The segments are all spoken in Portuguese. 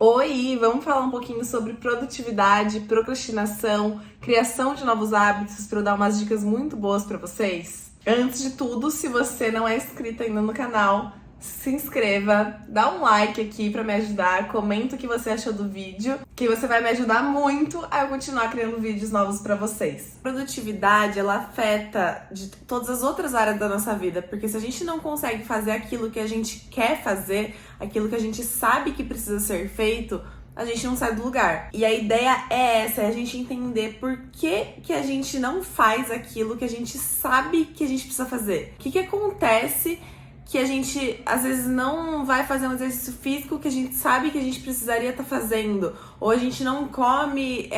Oi, vamos falar um pouquinho sobre produtividade, procrastinação, criação de novos hábitos para eu dar umas dicas muito boas para vocês. Antes de tudo, se você não é inscrito ainda no canal, se inscreva, dá um like aqui para me ajudar, comenta o que você achou do vídeo, que você vai me ajudar muito a eu continuar criando vídeos novos para vocês. Produtividade, ela afeta de todas as outras áreas da nossa vida, porque se a gente não consegue fazer aquilo que a gente quer fazer, aquilo que a gente sabe que precisa ser feito, a gente não sai do lugar. E a ideia é essa, é a gente entender por que a gente não faz aquilo que a gente sabe que a gente precisa fazer. O que acontece que a gente, às vezes, não vai fazer um exercício físico que a gente sabe que a gente precisaria estar fazendo. Ou a gente não come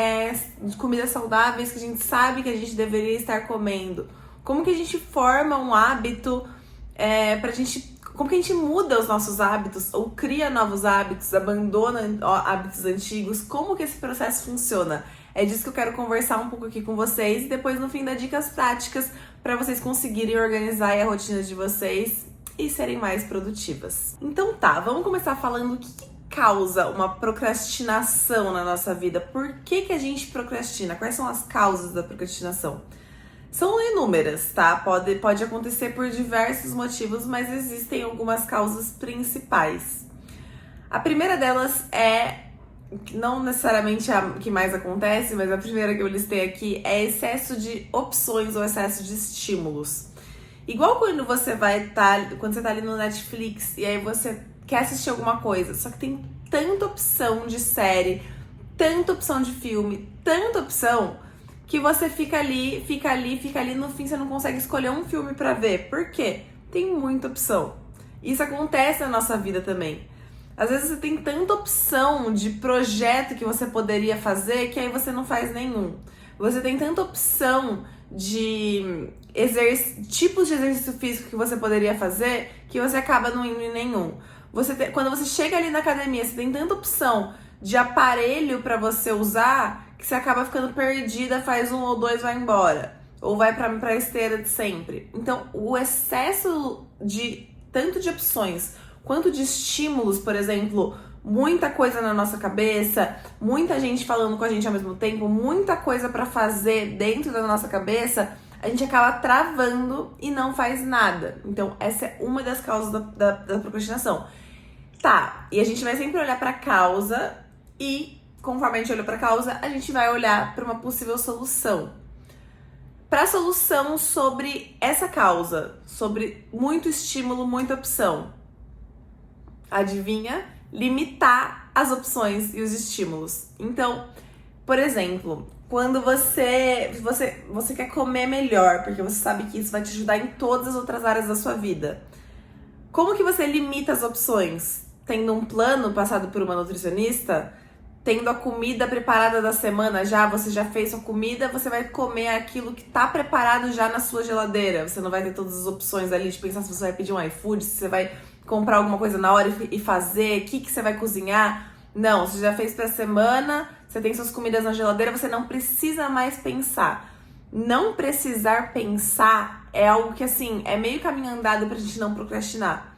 comidas saudáveis que a gente sabe que a gente deveria estar comendo. Como que a gente forma um hábito pra gente... Como que a gente muda os nossos hábitos ou cria novos hábitos, abandona hábitos antigos? Como que esse processo funciona? É disso que eu quero conversar um pouco aqui com vocês e depois no fim dar dicas práticas para vocês conseguirem organizar a rotina de vocês e serem mais produtivas. Então tá, vamos começar falando o que causa uma procrastinação na nossa vida. Por que a gente procrastina? Quais são as causas da procrastinação? São inúmeras, tá? Pode acontecer por diversos motivos, mas existem algumas causas principais. A primeira delas é, não necessariamente a que mais acontece, mas a primeira que eu listei aqui é excesso de opções ou excesso de estímulos. Igual quando você quando você tá ali no Netflix e aí você quer assistir alguma coisa, só que tem tanta opção de série, tanta opção de filme, tanta opção, que você fica ali, no fim você não consegue escolher um filme pra ver. Por quê? Tem muita opção. Isso acontece na nossa vida também. Às vezes você tem tanta opção de projeto que você poderia fazer que aí você não faz nenhum. Você tem tanta opção de tipos de exercício físico que você poderia fazer que você acaba não indo em nenhum. Quando você chega ali na academia, você tem tanta opção de aparelho pra você usar que você acaba ficando perdida, faz um ou dois, vai embora. Ou vai pra esteira de sempre. Então, o excesso de tanto de opções quanto de estímulos, por exemplo, muita coisa na nossa cabeça, muita gente falando com a gente ao mesmo tempo, muita coisa pra fazer dentro da nossa cabeça, a gente acaba travando e não faz nada. Então, essa é uma das causas da procrastinação. Tá, e a gente vai sempre olhar pra causa e, conforme a gente olha pra causa, a gente vai olhar pra uma possível solução. Pra solução sobre essa causa, sobre muito estímulo, muita opção. Adivinha? Limitar as opções e os estímulos. Então, por exemplo, quando você quer comer melhor, porque você sabe que isso vai te ajudar em todas as outras áreas da sua vida. Como que você limita as opções? Tendo um plano passado por uma nutricionista? Tendo a comida preparada da semana já? Você já fez sua comida, você vai comer aquilo que tá preparado já na sua geladeira. Você não vai ter todas as opções ali de pensar se você vai pedir um iFood, se você vai comprar alguma coisa na hora e fazer, o que você vai cozinhar. Não, você já fez pra semana, você tem suas comidas na geladeira, você não precisa mais pensar. Não precisar pensar é algo que, assim, é meio caminho andado pra gente não procrastinar.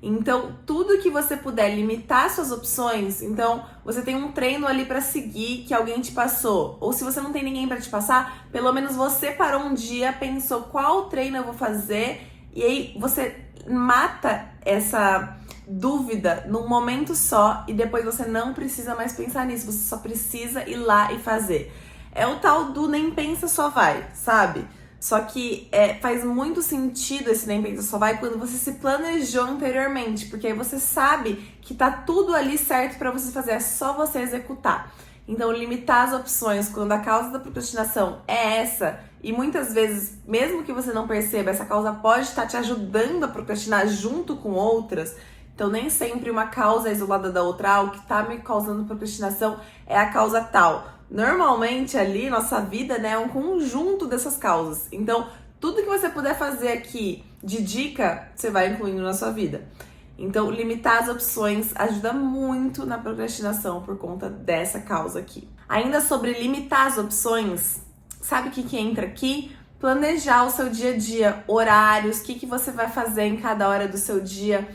Então, tudo que você puder limitar suas opções, então você tem um treino ali pra seguir que alguém te passou, ou se você não tem ninguém pra te passar, pelo menos você parou um dia, pensou qual treino eu vou fazer, e aí você mata essa dúvida num momento só e depois você não precisa mais pensar nisso, você só precisa ir lá e fazer. É o tal do nem pensa, só vai, sabe? Só que faz muito sentido esse nem pensa, só vai quando você se planejou anteriormente, porque aí você sabe que tá tudo ali certo pra você fazer, é só você executar. Então, limitar as opções quando a causa da procrastinação é essa, e muitas vezes, mesmo que você não perceba, essa causa pode estar te ajudando a procrastinar junto com outras. Então, nem sempre uma causa é isolada da outra. O que tá me causando procrastinação é a causa tal. Normalmente, ali, nossa vida, né, é um conjunto dessas causas. Então, tudo que você puder fazer aqui de dica, você vai incluindo na sua vida. Então, limitar as opções ajuda muito na procrastinação por conta dessa causa aqui. Ainda sobre limitar as opções, sabe o que entra aqui? Planejar o seu dia a dia, horários, o que você vai fazer em cada hora do seu dia.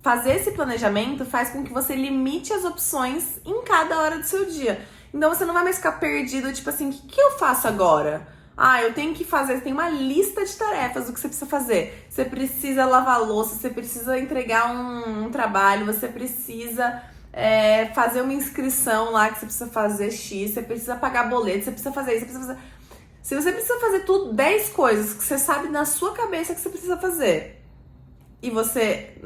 fazer esse planejamento faz com que você limite as opções em cada hora do seu dia. Então você não vai mais ficar perdido, tipo assim, o que eu faço agora? Ah, eu tenho que fazer, tem uma lista de tarefas do que você precisa fazer. Você precisa lavar a louça, você precisa entregar um trabalho, você precisa fazer uma inscrição lá que você precisa fazer X, você precisa pagar boleto, você precisa fazer isso, você precisa fazer... Se você precisa fazer tudo, 10 coisas que você sabe na sua cabeça que você precisa fazer, e você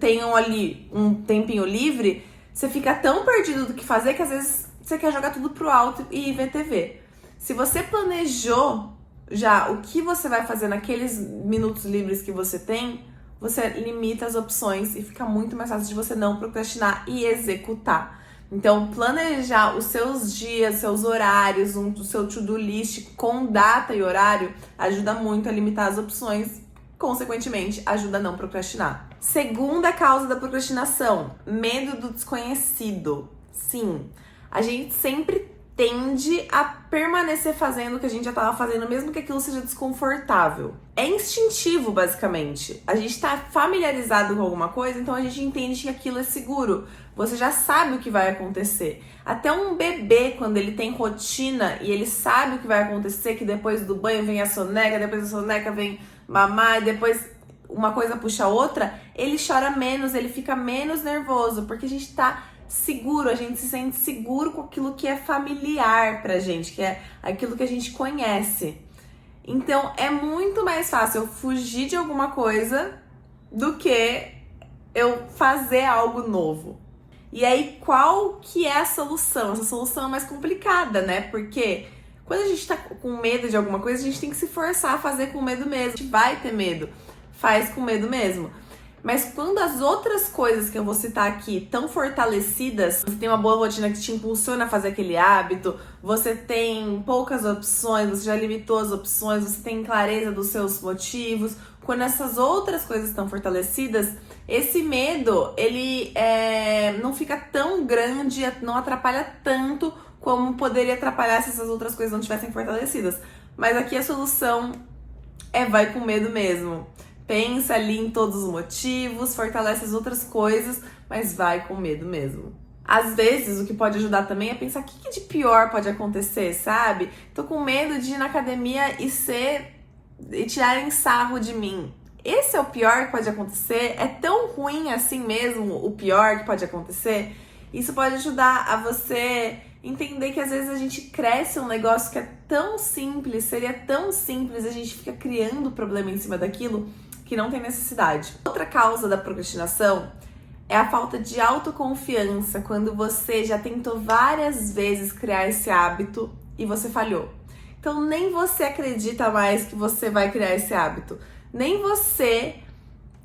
tem ali um tempinho livre, você fica tão perdido do que fazer que às vezes você quer jogar tudo pro alto e ver TV. Se você planejou já o que você vai fazer naqueles minutos livres que você tem, você limita as opções e fica muito mais fácil de você não procrastinar e executar. Então, planejar os seus dias, seus horários, o seu to-do list com data e horário ajuda muito a limitar as opções, consequentemente, ajuda a não procrastinar. Segunda causa da procrastinação, medo do desconhecido. Sim, a gente sempre tende a permanecer fazendo o que a gente já estava fazendo, mesmo que aquilo seja desconfortável. É instintivo, basicamente. A gente está familiarizado com alguma coisa, então a gente entende que aquilo é seguro. Você já sabe o que vai acontecer. Até um bebê, quando ele tem rotina e ele sabe o que vai acontecer, que depois do banho vem a soneca, depois da soneca vem mamar, e depois uma coisa puxa a outra, ele chora menos, ele fica menos nervoso, porque a gente tá seguro, a gente se sente seguro com aquilo que é familiar pra gente, que é aquilo que a gente conhece. Então é muito mais fácil eu fugir de alguma coisa do que eu fazer algo novo. E aí, qual que é a solução? Essa solução é mais complicada, né? Porque quando a gente tá com medo de alguma coisa, a gente tem que se forçar a fazer com medo mesmo. A gente vai ter medo, faz com medo mesmo. Mas quando as outras coisas que eu vou citar aqui estão fortalecidas, você tem uma boa rotina que te impulsiona a fazer aquele hábito, você tem poucas opções, você já limitou as opções, você tem clareza dos seus motivos. Quando essas outras coisas estão fortalecidas, esse medo, ele não fica tão grande, não atrapalha tanto como poderia atrapalhar se essas outras coisas não estivessem fortalecidas. Mas aqui a solução vai com medo mesmo. Pensa ali em todos os motivos, fortalece as outras coisas, mas vai com medo mesmo. Às vezes, o que pode ajudar também é pensar o que de pior pode acontecer, sabe? Tô com medo de ir na academia e tirarem sarro de mim. Esse é o pior que pode acontecer? É tão ruim assim mesmo o pior que pode acontecer? Isso pode ajudar a você entender que às vezes a gente cresce um negócio que é tão simples, seria tão simples, a gente fica criando problema em cima daquilo que não tem necessidade. Outra causa da procrastinação é a falta de autoconfiança, quando você já tentou várias vezes criar esse hábito e você falhou. Então nem você acredita mais que você vai criar esse hábito. Nem você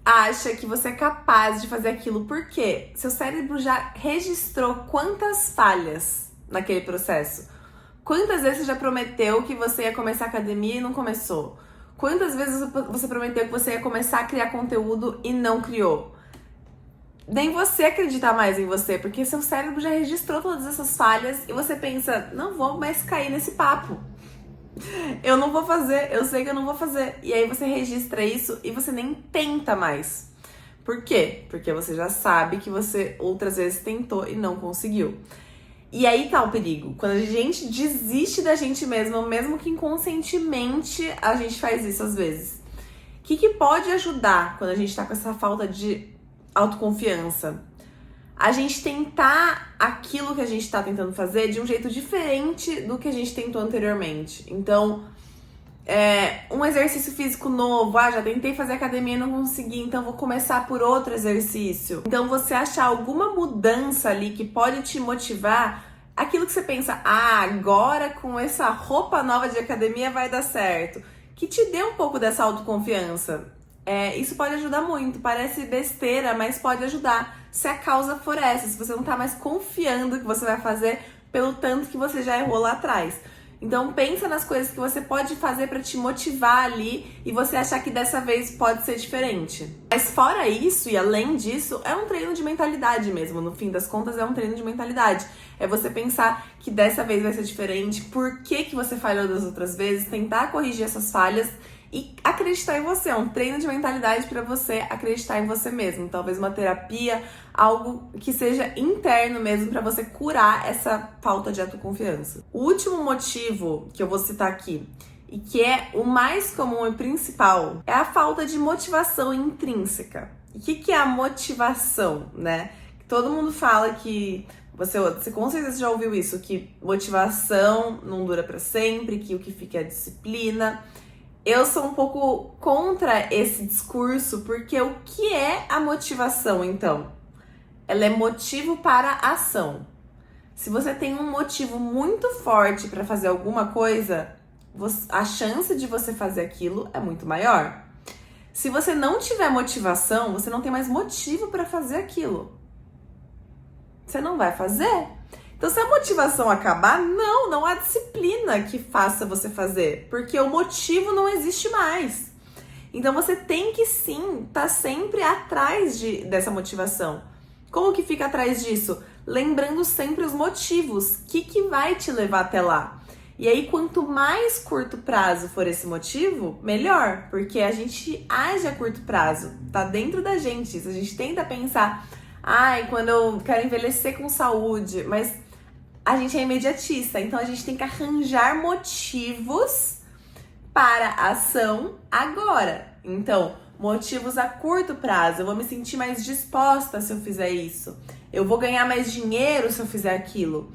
acha que você é capaz de fazer aquilo. Por quê? Seu cérebro já registrou quantas falhas naquele processo. Quantas vezes você já prometeu que você ia começar a academia e não começou? Quantas vezes você prometeu que você ia começar a criar conteúdo e não criou? Nem você acredita mais em você, porque seu cérebro já registrou todas essas falhas e você pensa, não vou mais cair nesse papo. Eu não vou fazer, eu sei que eu não vou fazer. E aí você registra isso e você nem tenta mais. Por quê? Porque você já sabe que você outras vezes tentou e não conseguiu. E aí tá o perigo. Quando a gente desiste da gente mesmo, mesmo que inconscientemente a gente faz isso às vezes. O que pode ajudar quando a gente tá com essa falta de autoconfiança? A gente tentar aquilo que a gente tá tentando fazer de um jeito diferente do que a gente tentou anteriormente. Então, um exercício físico novo. Já tentei fazer academia e não consegui, então vou começar por outro exercício. Então você achar alguma mudança ali que pode te motivar, aquilo que você pensa, agora com essa roupa nova de academia vai dar certo, que te dê um pouco dessa autoconfiança. Isso pode ajudar muito, parece besteira, mas pode ajudar se a causa for essa, se você não tá mais confiando que você vai fazer pelo tanto que você já errou lá atrás. Então pensa nas coisas que você pode fazer para te motivar ali e você achar que dessa vez pode ser diferente. Mas fora isso e além disso, é um treino de mentalidade mesmo. No fim das contas, é um treino de mentalidade. É você pensar que dessa vez vai ser diferente, por que você falhou das outras vezes, tentar corrigir essas falhas e acreditar em você. É um treino de mentalidade para você acreditar em você mesmo. Talvez uma terapia, algo que seja interno mesmo para você curar essa falta de autoconfiança. O último motivo que eu vou citar aqui, e que é o mais comum e principal, é a falta de motivação intrínseca. E o que é a motivação, né? Todo mundo fala que você com certeza já ouviu isso, que motivação não dura para sempre, que o que fica é a disciplina. Eu sou um pouco contra esse discurso, porque o que é a motivação, então? Ela é motivo para a ação. Se você tem um motivo muito forte para fazer alguma coisa, a chance de você fazer aquilo é muito maior. Se você não tiver motivação, você não tem mais motivo para fazer aquilo. Você não vai fazer. Então, se a motivação acabar, não há disciplina que faça você fazer, porque o motivo não existe mais. Então, você tem que sim estar sempre atrás dessa motivação. Como que fica atrás disso? Lembrando sempre os motivos, o que vai te levar até lá. E aí, quanto mais curto prazo for esse motivo, melhor, porque a gente age a curto prazo, tá dentro da gente. Se a gente tenta pensar, quando eu quero envelhecer com saúde, mas a gente é imediatista, então a gente tem que arranjar motivos para a ação agora. Então, motivos a curto prazo, eu vou me sentir mais disposta se eu fizer isso, eu vou ganhar mais dinheiro se eu fizer aquilo.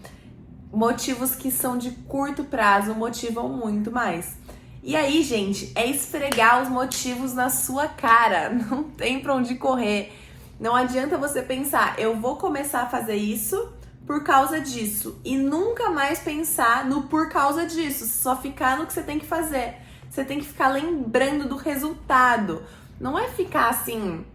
Motivos que são de curto prazo motivam muito mais. E aí, gente, é esfregar os motivos na sua cara, não tem pra onde correr. Não adianta você pensar, eu vou começar a fazer isso por causa disso, e nunca mais pensar no por causa disso, só ficar no que você tem que fazer. Você tem que ficar lembrando do resultado. Não é ficar assim,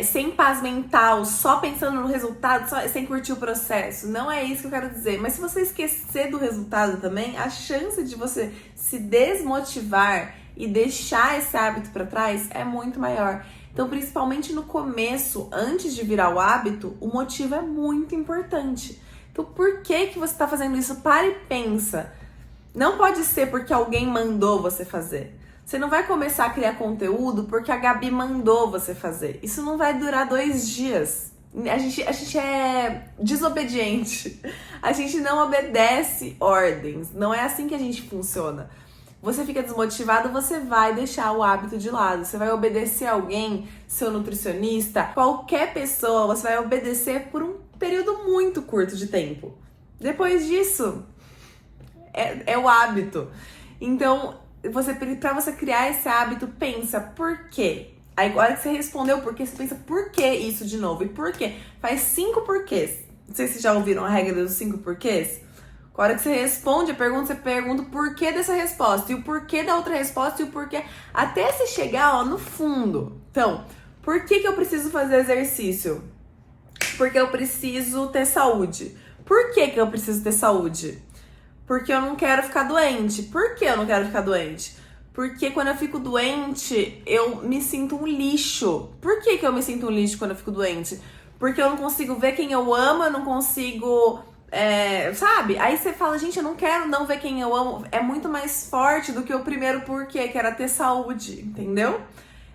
sem paz mental, só pensando no resultado, sem curtir o processo. Não é isso que eu quero dizer. Mas se você esquecer do resultado também, a chance de você se desmotivar e deixar esse hábito para trás é muito maior. Então, principalmente no começo, antes de virar o hábito, o motivo é muito importante. Então, por que você está fazendo isso? Para e pensa. Não pode ser porque alguém mandou você fazer. Você não vai começar a criar conteúdo porque a Gabi mandou você fazer. Isso não vai durar 2 dias. A gente é desobediente. A gente não obedece ordens. Não é assim que a gente funciona. Você fica desmotivado, você vai deixar o hábito de lado. Você vai obedecer alguém, seu nutricionista, qualquer pessoa, você vai obedecer por um período muito curto de tempo. Depois disso, é o hábito. Então, pra você criar esse hábito, pensa, por quê? Aí, agora que você respondeu por quê, você pensa, por que isso de novo? E por quê? Faz 5 porquês. Não sei se vocês já ouviram a regra dos 5 porquês. A hora que você responde a pergunta, você pergunta o porquê dessa resposta, e o porquê da outra resposta, e o porquê, até você chegar, no fundo. Então, por que eu preciso fazer exercício? Porque eu preciso ter saúde. Por que eu preciso ter saúde? Porque eu não quero ficar doente. Por que eu não quero ficar doente? Porque quando eu fico doente, eu me sinto um lixo. Por que eu me sinto um lixo quando eu fico doente? Porque eu não consigo ver quem eu amo, eu não consigo... sabe? Aí você fala, gente, eu não quero não ver quem eu amo. É muito mais forte do que o primeiro porquê, que era ter saúde, entendeu?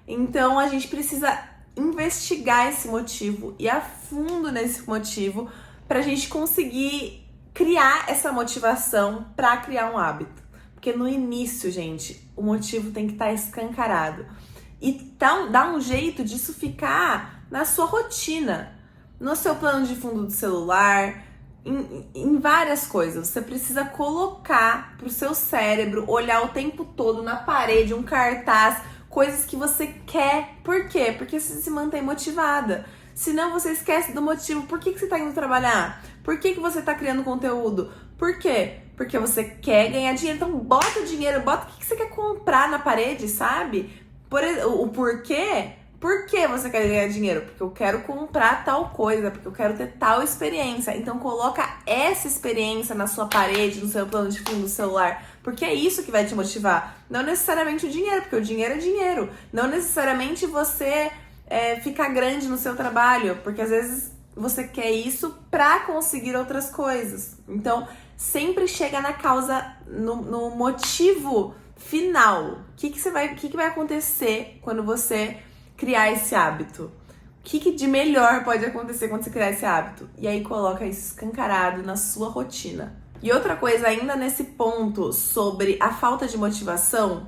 Então a gente precisa investigar esse motivo, ir a fundo nesse motivo, pra gente conseguir criar essa motivação pra criar um hábito. Porque no início, gente, o motivo tem que estar escancarado. E dá um jeito disso ficar na sua rotina, no seu plano de fundo do celular, em várias coisas. Você precisa colocar pro seu cérebro, olhar o tempo todo na parede, um cartaz, coisas que você quer. Por quê? Porque você se mantém motivada. Senão você esquece do motivo. Por que você tá indo trabalhar? Por que você tá criando conteúdo? Por quê? Porque você quer ganhar dinheiro. Então bota o dinheiro, bota o que você quer comprar na parede, sabe? O porquê. Por que você quer ganhar dinheiro? Porque eu quero comprar tal coisa, porque eu quero ter tal experiência. Então coloca essa experiência na sua parede, no seu plano de fundo do celular, porque é isso que vai te motivar. Não necessariamente o dinheiro, porque o dinheiro é dinheiro. Não necessariamente você ficar grande no seu trabalho, porque às vezes você quer isso pra conseguir outras coisas. Então sempre chega na causa, no motivo final. O que vai acontecer quando você criar esse hábito? O que de melhor pode acontecer quando você criar esse hábito? E aí coloca isso escancarado na sua rotina. E outra coisa ainda nesse ponto sobre a falta de motivação,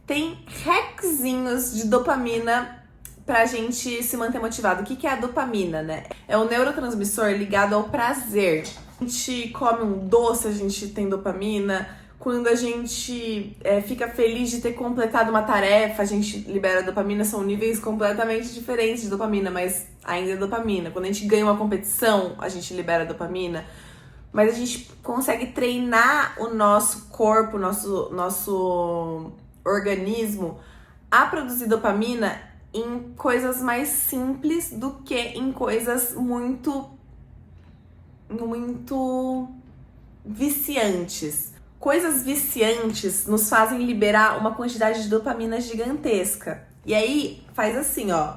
tem hackzinhos de dopamina pra gente se manter motivado. O que é a dopamina, né? É um neurotransmissor ligado ao prazer. A gente come um doce, a gente tem dopamina. Quando a gente fica feliz de ter completado uma tarefa, a gente libera dopamina. São níveis completamente diferentes de dopamina, mas ainda é dopamina. Quando a gente ganha uma competição, a gente libera dopamina. Mas a gente consegue treinar o nosso corpo, nosso organismo a produzir dopamina em coisas mais simples do que em coisas muito viciantes. Coisas viciantes nos fazem liberar uma quantidade de dopamina gigantesca. E aí, faz assim, ó.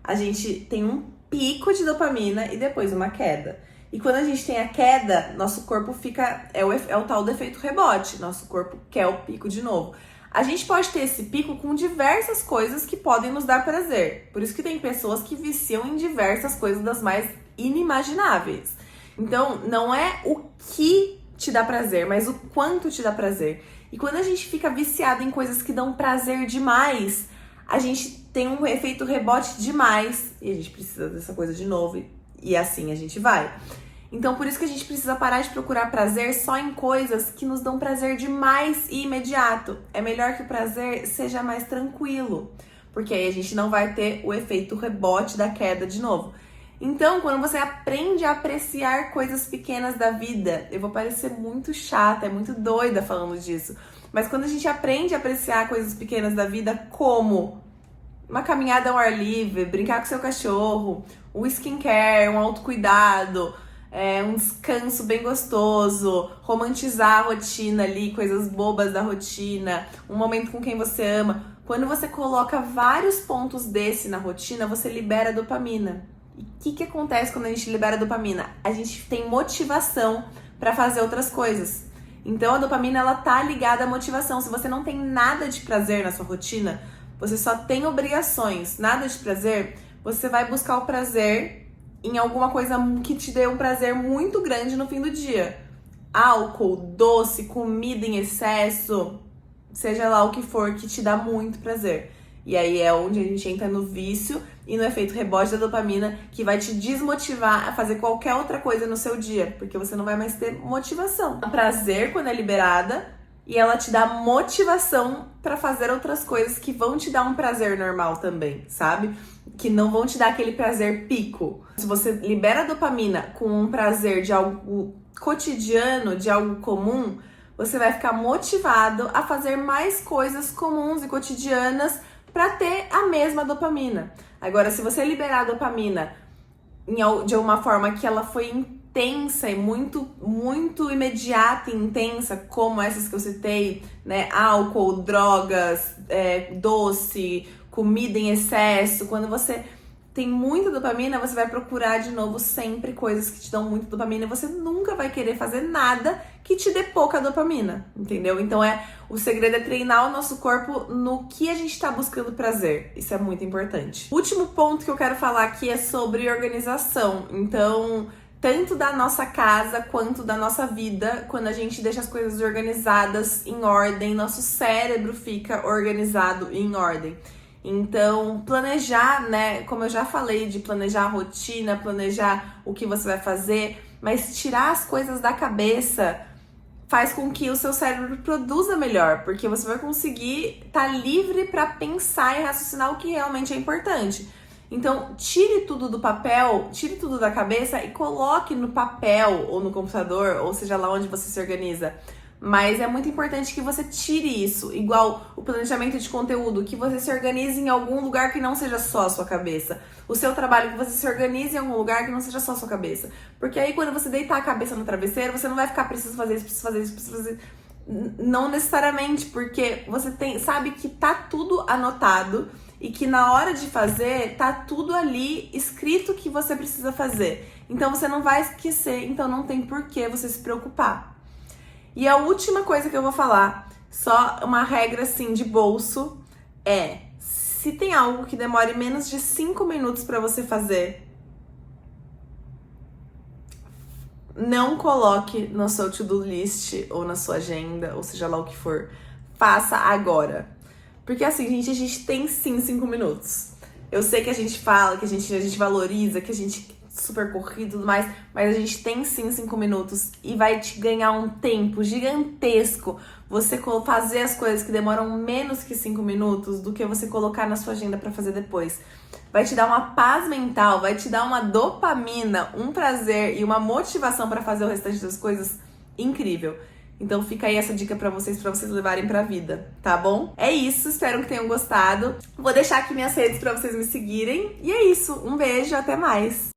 A gente tem um pico de dopamina e depois uma queda. E quando a gente tem a queda, nosso corpo fica... É o tal do efeito rebote. Nosso corpo quer o pico de novo. A gente pode ter esse pico com diversas coisas que podem nos dar prazer. Por isso que tem pessoas que viciam em diversas coisas das mais inimagináveis. Então, não é o que te dá prazer, mas o quanto te dá prazer. E quando a gente fica viciado em coisas que dão prazer demais, a gente tem um efeito rebote demais e a gente precisa dessa coisa de novo e assim a gente vai. Então, por isso que a gente precisa parar de procurar prazer só em coisas que nos dão prazer demais e imediato. É melhor que o prazer seja mais tranquilo, porque aí a gente não vai ter o efeito rebote da queda de novo. Então, quando você aprende a apreciar coisas pequenas da vida, eu vou parecer muito chata, muito doida falando disso, mas quando a gente aprende a apreciar coisas pequenas da vida, como uma caminhada ao ar livre, brincar com seu cachorro, um skincare, um autocuidado, um descanso bem gostoso, romantizar a rotina ali, coisas bobas da rotina, um momento com quem você ama. Quando você coloca vários pontos desse na rotina, você libera dopamina. E o que acontece quando a gente libera dopamina? A gente tem motivação para fazer outras coisas. Então a dopamina, ela tá ligada à motivação. Se você não tem nada de prazer na sua rotina, você só tem obrigações, nada de prazer, você vai buscar o prazer em alguma coisa que te dê um prazer muito grande no fim do dia. Álcool, doce, comida em excesso, seja lá o que for que te dá muito prazer. E aí é onde a gente entra no vício e no efeito rebote da dopamina, que vai te desmotivar a fazer qualquer outra coisa no seu dia, porque você não vai mais ter motivação. O prazer, quando é liberada, e ela te dá motivação para fazer outras coisas que vão te dar um prazer normal também, sabe? Que não vão te dar aquele prazer pico. Se você libera a dopamina com um prazer de algo cotidiano, de algo comum, você vai ficar motivado a fazer mais coisas comuns e cotidianas para ter a mesma dopamina. Agora, se você liberar a dopamina de uma forma que ela foi intensa e muito imediata e intensa, como essas que eu citei, né? Álcool, drogas, doce, comida em excesso. Quando você tem muita dopamina, você vai procurar de novo sempre coisas que te dão muita dopamina e você nunca vai querer fazer nada que te dê pouca dopamina, entendeu? Então o segredo é treinar o nosso corpo no que a gente tá buscando prazer. Isso é muito importante. O último ponto que eu quero falar aqui é sobre organização. Então, tanto da nossa casa quanto da nossa vida, quando a gente deixa as coisas organizadas, em ordem, nosso cérebro fica organizado e em ordem. Então, planejar, né? Como eu já falei, de planejar a rotina, planejar o que você vai fazer, mas tirar as coisas da cabeça faz com que o seu cérebro produza melhor, porque você vai conseguir estar livre para pensar e raciocinar o que realmente é importante. Então, tire tudo do papel, tire tudo da cabeça e coloque no papel ou no computador, ou seja lá onde você se organiza. Mas é muito importante que você tire isso, igual o planejamento de conteúdo, que você se organize em algum lugar que não seja só a sua cabeça. O seu trabalho, que você se organize em algum lugar que não seja só a sua cabeça. Porque aí quando você deitar a cabeça no travesseiro, você não vai ficar preciso fazer isso, preciso fazer isso, preciso fazer isso. Não necessariamente, porque você sabe que tá tudo anotado e que na hora de fazer, tá tudo ali escrito que você precisa fazer. Então você não vai esquecer, então não tem por que você se preocupar. E a última coisa que eu vou falar Só uma regra assim de bolso se tem algo que demore menos de 5 minutos pra você fazer, não coloque no seu to-do list ou na sua agenda, ou seja lá o que for. Faça agora. Porque assim, gente, a gente tem sim 5 minutos. Eu sei que a gente fala, que a gente valoriza, que a gente é super corrido e tudo mais, mas a gente tem sim 5 minutos e vai te ganhar um tempo gigantesco você fazer as coisas que demoram menos que 5 minutos do que você colocar na sua agenda pra fazer depois. Vai te dar uma paz mental, vai te dar uma dopamina, um prazer e uma motivação pra fazer o restante das coisas incrível. Então fica aí essa dica pra vocês levarem pra vida, tá bom? É isso, espero que tenham gostado. Vou deixar aqui minhas redes pra vocês me seguirem. E é isso, um beijo, até mais!